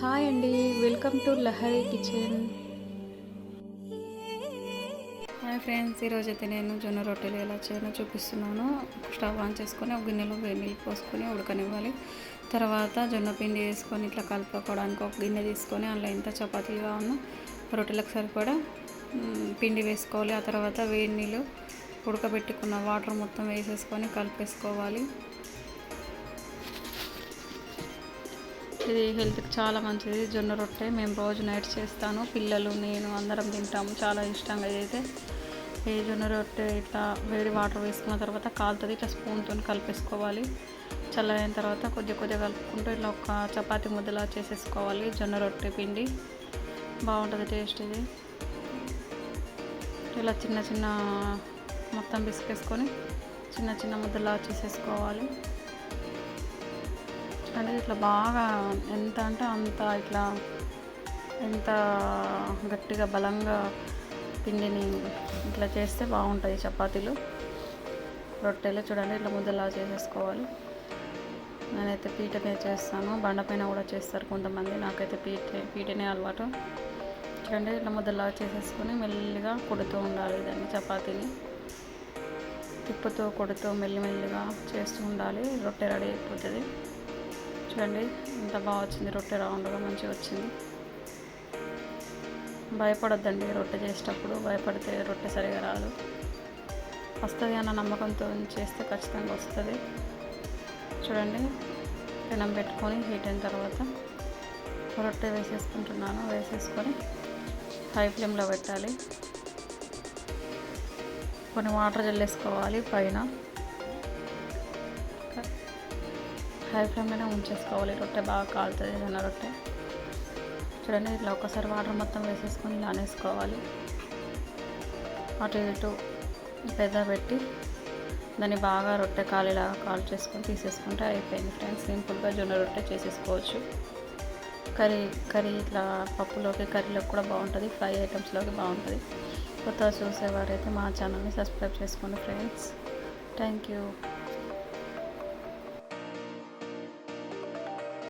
Hi అండి, welcome to Lahari kitchen. Hi friends, ఈరోజైతే నేను జొన్న రొట్టెలు ఎలా చేయాలో చూపిస్తున్నాను. స్టవ్ ఆన్ చేసుకొని ఒక గిన్నెలో వేడి నీళ్ళు పోసుకొని ఉడకనివ్వాలి. తర్వాత జొన్న పిండి వేసుకొని ఇట్లా కలుపుకోవడానికి ఒక గిన్నె తీసుకొని అందులో ఎంత చపాతీగా ఉన్న రొట్టెలకు సరిపడా పిండి వేసుకోవాలి. ఆ తర్వాత వేడి నీళ్ళు ఉడకబెట్టుకున్న వాటర్ మొత్తం వేసేసుకొని కలిపేసుకోవాలి. ఇది హెల్త్కి చాలా మంచిది. జొన్న రొట్టె మేము రోజు నైట్ చేస్తాను. పిల్లలు నేను అందరం తింటాము చాలా ఇష్టంగా. ఇదైతే ఈ జొన్న రొట్టె ఇట్లా వేడి వాటర్ వేసుకున్న తర్వాత కాలుతుంది. ఇట్లా స్పూన్తో కలిపేసుకోవాలి. చల్లైన తర్వాత కొద్దిగా కలుపుకుంటూ ఇట్లా ఒక చపాతీ ముద్దలా చేసేసుకోవాలి. జొన్న రొట్టె పిండి బాగుంటుంది టేస్ట్. ఇది ఇలా చిన్న మొత్తం బిస్కేసుకొని చిన్న ముద్దలా చేసేసుకోవాలి. అంటే ఇట్లా బాగా ఎంత అంటే అంత ఇట్లా ఎంత గట్టిగా బలంగా పిండిని ఇట్లా చేస్తే బాగుంటాయి చపాతీలు రొట్టెలు. చూడండి ఇట్లా ముద్దలా చేసేసుకోవాలి. నేనైతే పీట మీద చేస్తాను, బండపైన కూడా చేస్తారు కొంతమంది. నాకైతే పీటనే అలవాటు. చూడండి ఇట్లా ముద్దలా చేసేసుకొని మెల్లిగా కొడుతూ ఉండాలి. దాన్ని చపాతీని తిప్పుతూ కొడుతూ మెల్లిగా చేస్తూ ఉండాలి. రొట్టె రెడీ అయిపోతుంది. చూడండి ఎంత బాగా వచ్చింది. రొట్టె రౌండ్గా మంచిగా వచ్చింది. భయపడొద్దండి రొట్టె చేసేటప్పుడు. భయపడితే రొట్టె సరిగా రాదు. వస్తుంది అన్న నమ్మకంతో చేస్తే ఖచ్చితంగా వస్తుంది. చూడండి పెనం పెట్టుకొని హీట్ అయిన తర్వాత రొట్టె వేసేసుకుంటున్నాను. వేసేసుకొని హై ఫ్లేమ్లో పెట్టాలి. కొన్ని వాటర్ జల్లేసుకోవాలి పైన. హై ఫ్లేమ్లోనే ఉంచేసుకోవాలి. రొట్టె బాగా కాలుతుంది జొన్న రొట్టె. చూడండి ఇట్లా ఒక్కసారి వాటర్ మొత్తం వేసేసుకొని ఇలా అనేసుకోవాలి. అటు ఇటు పెద్ద పెట్టి దాన్ని బాగా రొట్టె కాలేలాగా కాల్ చేసుకొని తీసేసుకుంటే అయిపోయింది ఫ్రెండ్స్. సింపుల్గా జొన్న రొట్టె చేసేసుకోవచ్చు. కర్రీ ఇట్లా పప్పులోకి కర్రీలోకి కూడా బాగుంటుంది. ఫ్రై ఐటమ్స్లోకి బాగుంటుంది. కొత్తగా చూసేవారైతే మా ఛానల్ని సబ్స్క్రైబ్ చేసుకోండి ఫ్రెండ్స్. Thank you.